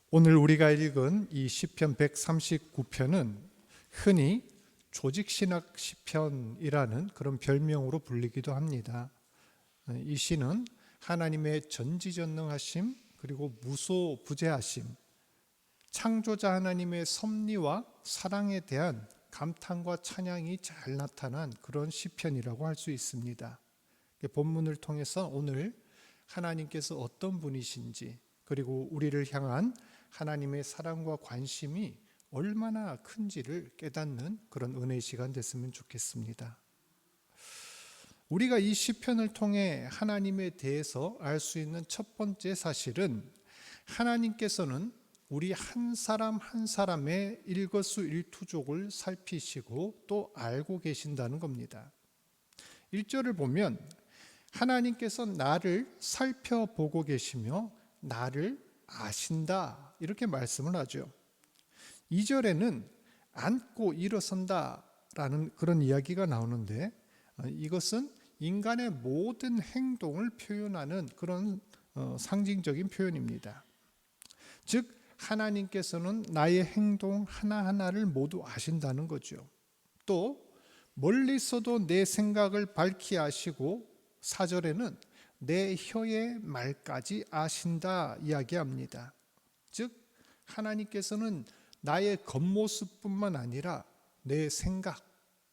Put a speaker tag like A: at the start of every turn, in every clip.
A: 오늘 우리가 읽은 이 시편 139편은 흔히 조직신학 시편이라는 그런 별명으로 불리기도 합니다. 이 시는 하나님의 전지전능하심 그리고 무소부재하심, 창조자 하나님의 섭리와 사랑에 대한 감탄과 찬양이 잘 나타난 그런 시편이라고 할 수 있습니다. 본문을 통해서 오늘 하나님께서 어떤 분이신지, 그리고 우리를 향한 하나님의 사랑과 관심이 얼마나 큰지를 깨닫는 그런 은혜의 시간 됐으면 좋겠습니다. 우리가 이 시편을 통해 하나님에 대해서 알 수 있는 첫 번째 사실은, 하나님께서는 우리 한 사람 한 사람의 일거수일투족을 살피시고 또 알고 계신다는 겁니다. 1절을 보면 하나님께서 나를 살펴보고 계시며 나를 아신다, 이렇게 말씀을 하죠. 2절에는 앉고 일어선다 라는 그런 이야기가 나오는데, 이것은 인간의 모든 행동을 표현하는 그런 상징적인 표현입니다. 즉 하나님께서는 나의 행동 하나하나를 모두 아신다는 거죠. 또 멀리서도 내 생각을 밝히 아시고, 4절에는 내 혀의 말까지 아신다 이야기합니다. 즉 하나님께서는 나의 겉모습뿐만 아니라 내 생각,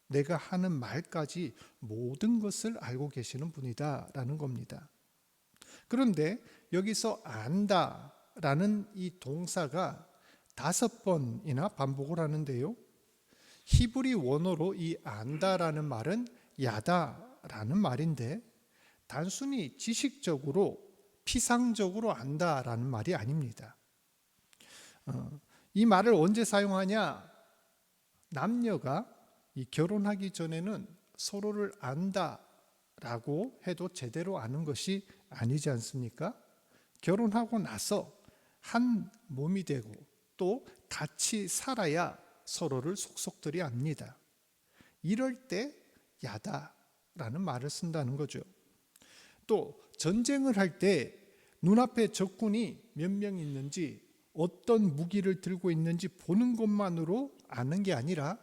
A: 내가 하는 말까지 모든 것을 알고 계시는 분이다 라는 겁니다. 그런데 여기서 안다 라는 이 동사가 5번이나 반복을 하는데요, 히브리 원어로 이 안다라는 말은 야다라는 말인데, 단순히 지식적으로 피상적으로 안다라는 말이 아닙니다. 이 말을 언제 사용하냐? 남녀가 결혼하기 전에는 서로를 안다라고 해도 제대로 아는 것이 아니지 않습니까? 결혼하고 나서 한 몸이 되고 또 같이 살아야 서로를 속속들이 압니다. 이럴 때 야다라는 말을 쓴다는 거죠. 또 전쟁을 할 때 눈앞에 적군이 몇 명 있는지, 어떤 무기를 들고 있는지 보는 것만으로 아는 게 아니라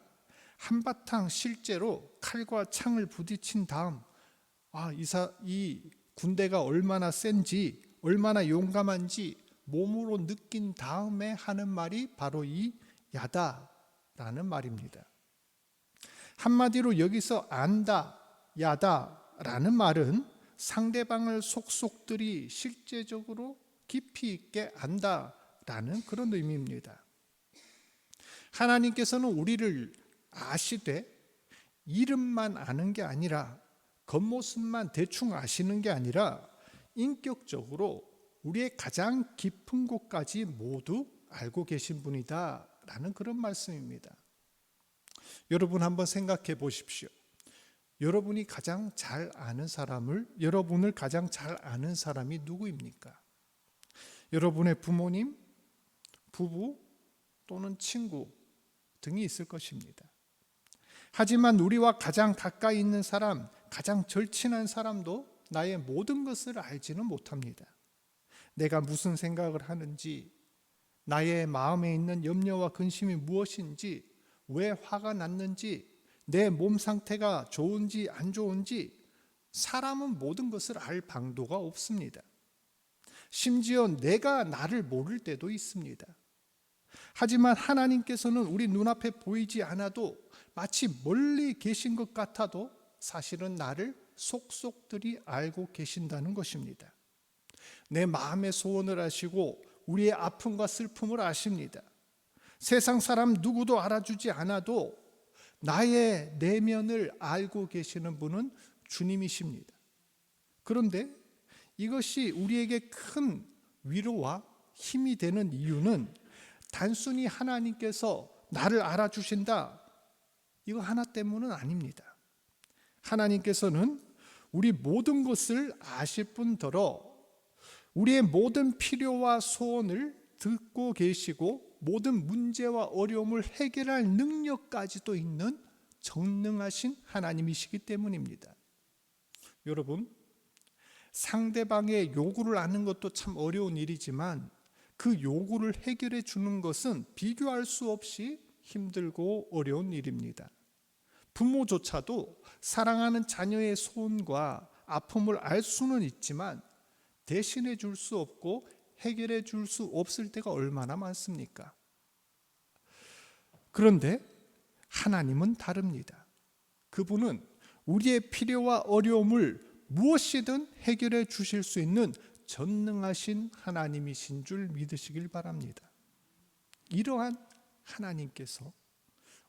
A: 한바탕 실제로 칼과 창을 부딪힌 다음 이 군대가 얼마나 센지, 얼마나 용감한지 몸으로 느낀 다음에 하는 말이 바로 이 야다라는 말입니다. 한마디로 여기서 안다, 야다라는 말은 상대방을 속속들이 실제적으로 깊이 있게 안다라는 그런 의미입니다. 하나님께서는 우리를 아시되 이름만 아는 게 아니라, 겉모습만 대충 아시는 게 아니라 인격적으로 우리의 가장 깊은 곳까지 모두 알고 계신 분이다 라는 그런 말씀입니다. 여러분 한번 생각해 보십시오. 여러분이 가장 잘 아는 사람을, 여러분을 가장 잘 아는 사람이 누구입니까? 여러분의 부모님, 부부 또는 친구 등이 있을 것입니다. 하지만 우리와 가장 가까이 있는 사람, 가장 절친한 사람도 나의 모든 것을 알지는 못합니다. 내가 무슨 생각을 하는지, 나의 마음에 있는 염려와 근심이 무엇인지, 왜 화가 났는지, 내 몸 상태가 좋은지 안 좋은지, 사람은 모든 것을 알 방도가 없습니다. 심지어 내가 나를 모를 때도 있습니다. 하지만 하나님께서는 우리 눈앞에 보이지 않아도, 마치 멀리 계신 것 같아도 사실은 나를 속속들이 알고 계신다는 것입니다. 내 마음의 소원을 아시고 우리의 아픔과 슬픔을 아십니다. 세상 사람 누구도 알아주지 않아도 나의 내면을 알고 계시는 분은 주님이십니다. 그런데 이것이 우리에게 큰 위로와 힘이 되는 이유는, 단순히 하나님께서 나를 알아주신다, 이거 하나 때문은 아닙니다. 하나님께서는 우리 모든 것을 아실 뿐더러 우리의 모든 필요와 소원을 듣고 계시고, 모든 문제와 어려움을 해결할 능력까지도 있는 전능하신 하나님이시기 때문입니다. 여러분, 상대방의 요구를 아는 것도 참 어려운 일이지만 그 요구를 해결해 주는 것은 비교할 수 없이 힘들고 어려운 일입니다. 부모조차도 사랑하는 자녀의 소원과 아픔을 알 수는 있지만 대신해 줄 수 없고 해결해 줄 수 없을 때가 얼마나 많습니까? 그런데 하나님은 다릅니다. 그분은 우리의 필요와 어려움을 무엇이든 해결해 주실 수 있는 전능하신 하나님이신 줄 믿으시길 바랍니다. 이러한 하나님께서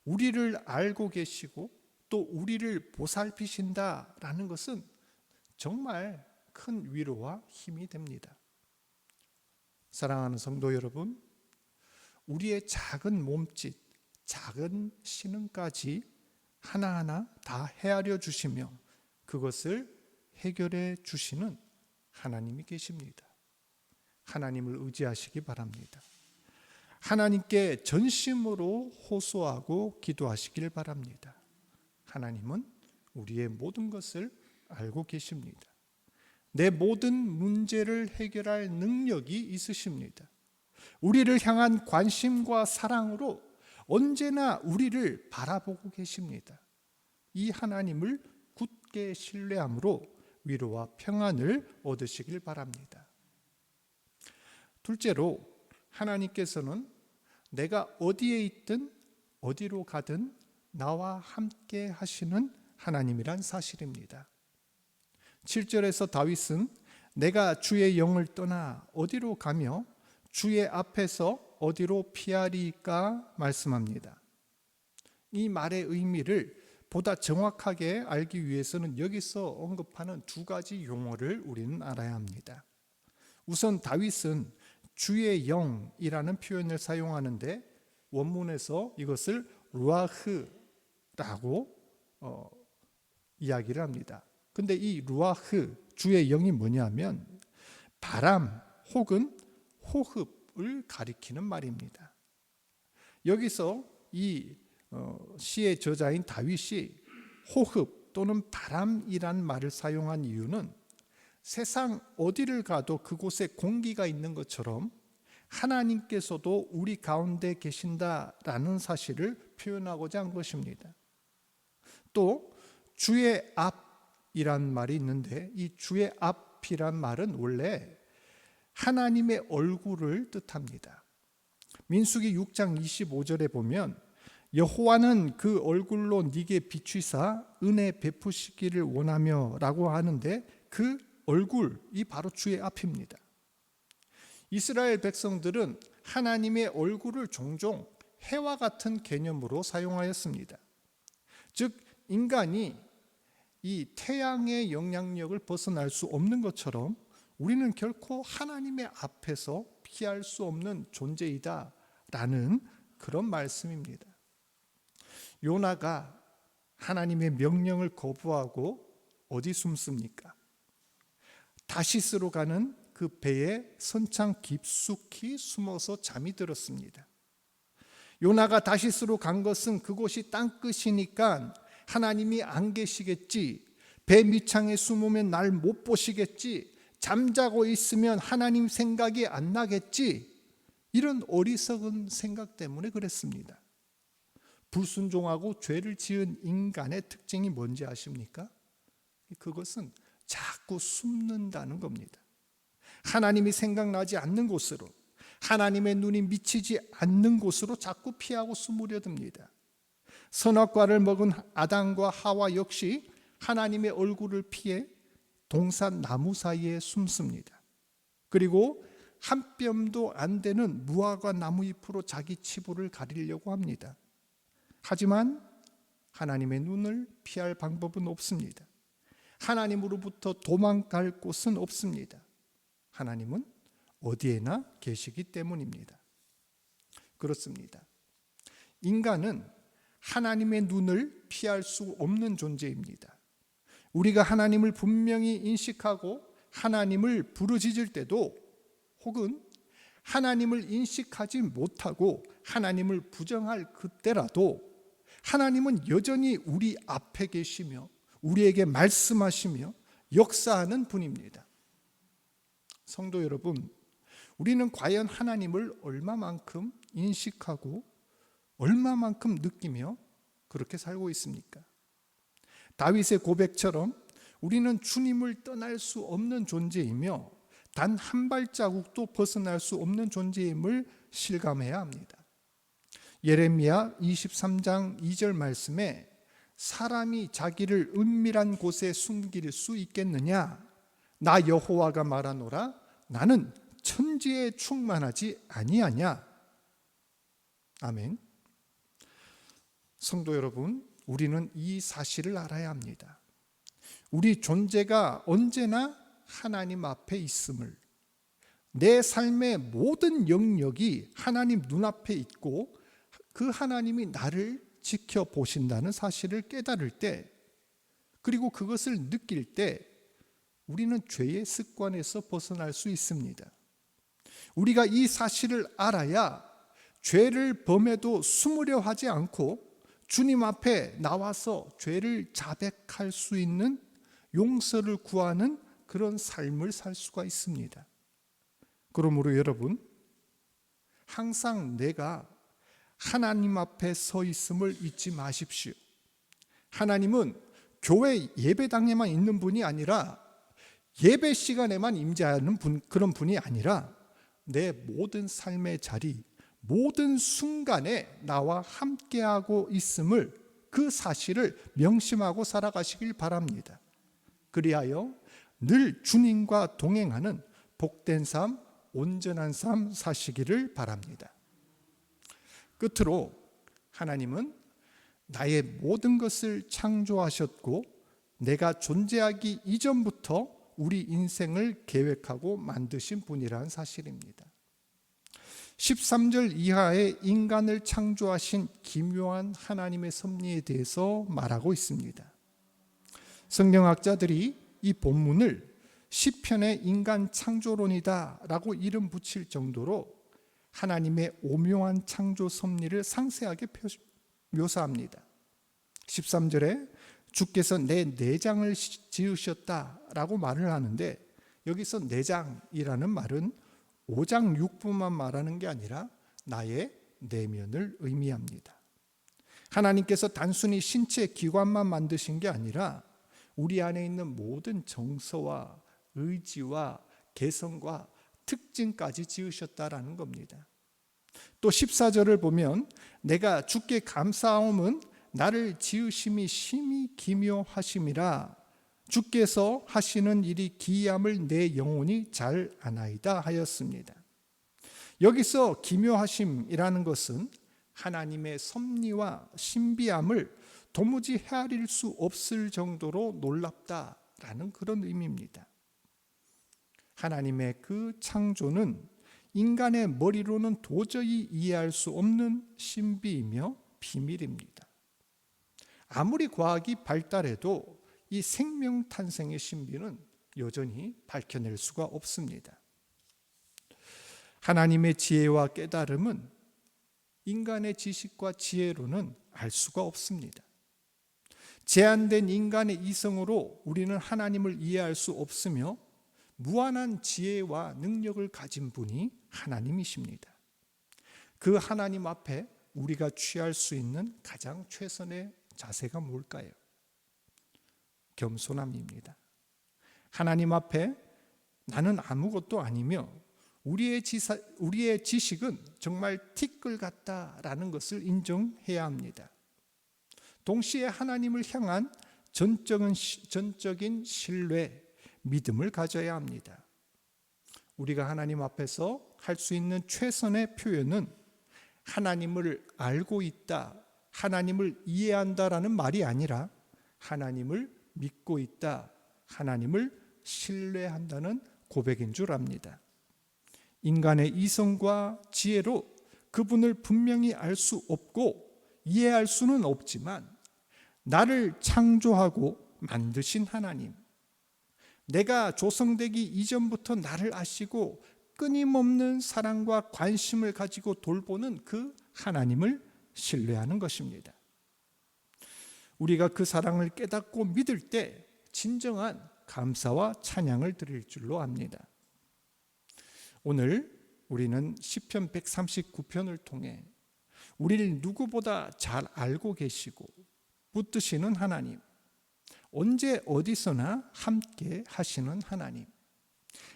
A: 우리를 알고 계시고 또 우리를 보살피신다라는 것은 정말 큰 위로와 힘이 됩니다. 사랑하는 성도 여러분, 우리의 작은 몸짓, 작은 신음까지 하나하나 다 헤아려 주시며 그것을 해결해 주시는 하나님이 계십니다. 하나님을 의지하시기 바랍니다. 하나님께 전심으로 호소하고 기도하시길 바랍니다. 하나님은 우리의 모든 것을 알고 계십니다. 내 모든 문제를 해결할 능력이 있으십니다. 우리를 향한 관심과 사랑으로 언제나 우리를 바라보고 계십니다. 이 하나님을 굳게 신뢰함으로 위로와 평안을 얻으시길 바랍니다. 둘째로, 하나님께서는 내가 어디에 있든 어디로 가든 나와 함께 하시는 하나님이란 사실입니다. 7절에서 다윗은 내가 주의 영을 떠나 어디로 가며 주의 앞에서 어디로 피하리까 말씀합니다. 이 말의 의미를 보다 정확하게 알기 위해서는 여기서 언급하는 두 가지 용어를 우리는 알아야 합니다. 우선 다윗은 주의 영이라는 표현을 사용하는데 원문에서 이것을 루아흐라고 이야기를 합니다. 근데 이 루아흐, 주의 영이 뭐냐면 바람 혹은 호흡을 가리키는 말입니다. 여기서 이 시의 저자인 다윗이 호흡 또는 바람이란 말을 사용한 이유는 세상 어디를 가도 그곳에 공기가 있는 것처럼 하나님께서도 우리 가운데 계신다라는 사실을 표현하고자 한 것입니다. 또 주의 앞이란 말이 있는데 이 주의 앞이란 말은 원래 하나님의 얼굴을 뜻합니다. 민수기 6장 25절에 보면 여호와는 그 얼굴로 네게 비추사 은혜 베푸시기를 원하며 라고 하는데 그 얼굴이 바로 주의 앞입니다. 이스라엘 백성들은 하나님의 얼굴을 종종 해와 같은 개념으로 사용하였습니다. 즉 인간이 이 태양의 영향력을 벗어날 수 없는 것처럼 우리는 결코 하나님의 앞에서 피할 수 없는 존재이다라는 그런 말씀입니다. 요나가 하나님의 명령을 거부하고 어디 숨습니까? 다시스로 가는 그 배에 선창 깊숙이 숨어서 잠이 들었습니다. 요나가 다시스로 간 것은 그곳이 땅끝이니까 하나님이 안 계시겠지, 배 밑창에 숨으면 날 못 보시겠지, 잠자고 있으면 하나님 생각이 안 나겠지, 이런 어리석은 생각 때문에 그랬습니다. 불순종하고 죄를 지은 인간의 특징이 뭔지 아십니까? 그것은 자꾸 숨는다는 겁니다. 하나님이 생각나지 않는 곳으로, 하나님의 눈이 미치지 않는 곳으로 자꾸 피하고 숨으려 듭니다. 선악과를 먹은 아담과 하와 역시 하나님의 얼굴을 피해 동산 나무 사이에 숨습니다. 그리고 한 뼘도 안 되는 무화과 나무 잎으로 자기 치부를 가리려고 합니다. 하지만 하나님의 눈을 피할 방법은 없습니다. 하나님으로부터 도망갈 곳은 없습니다. 하나님은 어디에나 계시기 때문입니다. 그렇습니다. 인간은 하나님의 눈을 피할 수 없는 존재입니다. 우리가 하나님을 분명히 인식하고 하나님을 부르짖을 때도, 혹은 하나님을 인식하지 못하고 하나님을 부정할 그때라도 하나님은 여전히 우리 앞에 계시며 우리에게 말씀하시며 역사하는 분입니다. 성도 여러분, 우리는 과연 하나님을 얼마만큼 인식하고 얼마만큼 느끼며 그렇게 살고 있습니까? 다윗의 고백처럼 우리는 주님을 떠날 수 없는 존재이며 단 한 발자국도 벗어날 수 없는 존재임을 실감해야 합니다. 예레미야 23장 2절 말씀에 사람이 자기를 은밀한 곳에 숨길 수 있겠느냐? 나 여호와가 말하노라 나는 천지에 충만하지 아니하냐? 아멘. 성도 여러분, 우리는 이 사실을 알아야 합니다. 우리 존재가 언제나 하나님 앞에 있음을, 내 삶의 모든 영역이 하나님 눈앞에 있고 그 하나님이 나를 지켜보신다는 사실을 깨달을 때, 그리고 그것을 느낄 때 우리는 죄의 습관에서 벗어날 수 있습니다. 우리가 이 사실을 알아야 죄를 범해도 숨으려 하지 않고 주님 앞에 나와서 죄를 자백할 수 있는, 용서를 구하는 그런 삶을 살 수가 있습니다. 그러므로 여러분, 항상 내가 하나님 앞에 서 있음을 잊지 마십시오. 하나님은 교회 예배당에만 있는 분이 아니라, 예배 시간에만 임재하는 그런 분이 아니라 내 모든 삶의 자리, 모든 순간에 나와 함께하고 있음을, 그 사실을 명심하고 살아가시길 바랍니다. 그리하여 늘 주님과 동행하는 복된 삶, 온전한 삶 사시기를 바랍니다. 끝으로 하나님은 나의 모든 것을 창조하셨고 내가 존재하기 이전부터 우리 인생을 계획하고 만드신 분이라는 사실입니다. 13절 이하의 인간을 창조하신 기묘한 하나님의 섭리에 대해서 말하고 있습니다. 성경학자들이 이 본문을 시편의 인간 창조론이다 라고 이름 붙일 정도로 하나님의 오묘한 창조 섭리를 상세하게 묘사합니다. 13절에 주께서 내 내장을 지으셨다라고 말을 하는데, 여기서 내장이라는 말은 오장 육부만 말하는 게 아니라 나의 내면을 의미합니다. 하나님께서 단순히 신체 기관만 만드신 게 아니라 우리 안에 있는 모든 정서와 의지와 개성과 특징까지 지으셨다라는 겁니다. 또 14절을 보면 내가 주께 감사하옴은 나를 지으심이 심히 기묘하심이라, 주께서 하시는 일이 기이함을 내 영혼이 잘 아나이다 하였습니다. 여기서 기묘하심이라는 것은 하나님의 섭리와 신비함을 도무지 헤아릴 수 없을 정도로 놀랍다라는 그런 의미입니다. 하나님의 그 창조는 인간의 머리로는 도저히 이해할 수 없는 신비이며 비밀입니다. 아무리 과학이 발달해도 이 생명 탄생의 신비는 여전히 밝혀낼 수가 없습니다. 하나님의 지혜와 깨달음은 인간의 지식과 지혜로는 알 수가 없습니다. 제한된 인간의 이성으로 우리는 하나님을 이해할 수 없으며 무한한 지혜와 능력을 가진 분이 하나님이십니다. 그 하나님 앞에 우리가 취할 수 있는 가장 최선의 자세가 뭘까요? 겸손함입니다. 하나님 앞에 나는 아무것도 아니며 우리의 지식은 정말 티끌 같다라는 것을 인정해야 합니다. 동시에 하나님을 향한 전적인 신뢰, 믿음을 가져야 합니다. 우리가 하나님 앞에서 할 수 있는 최선의 표현은 하나님을 알고 있다, 하나님을 이해한다라는 말이 아니라 하나님을 믿고 있다, 하나님을 신뢰한다는 고백인 줄 압니다. 인간의 이성과 지혜로 그분을 분명히 알 수 없고 이해할 수는 없지만, 나를 창조하고 만드신 하나님, 내가 조성되기 이전부터 나를 아시고 끊임없는 사랑과 관심을 가지고 돌보는 그 하나님을 신뢰하는 것입니다. 우리가 그 사랑을 깨닫고 믿을 때 진정한 감사와 찬양을 드릴 줄로 압니다. 오늘 우리는 시편 139편을 통해 우리를 누구보다 잘 알고 계시고 붙드시는 하나님, 언제 어디서나 함께 하시는 하나님,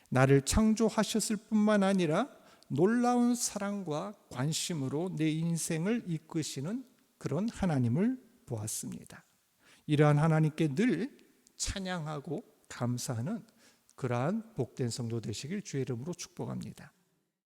A: 나를 창조하셨을 뿐만 아니라 놀라운 사랑과 관심으로 내 인생을 이끄시는 그런 하나님을 보았습니다. 이러한 하나님께 늘 찬양하고 감사하는 그러한 복된 성도 되시길 주의 이름으로 축복합니다.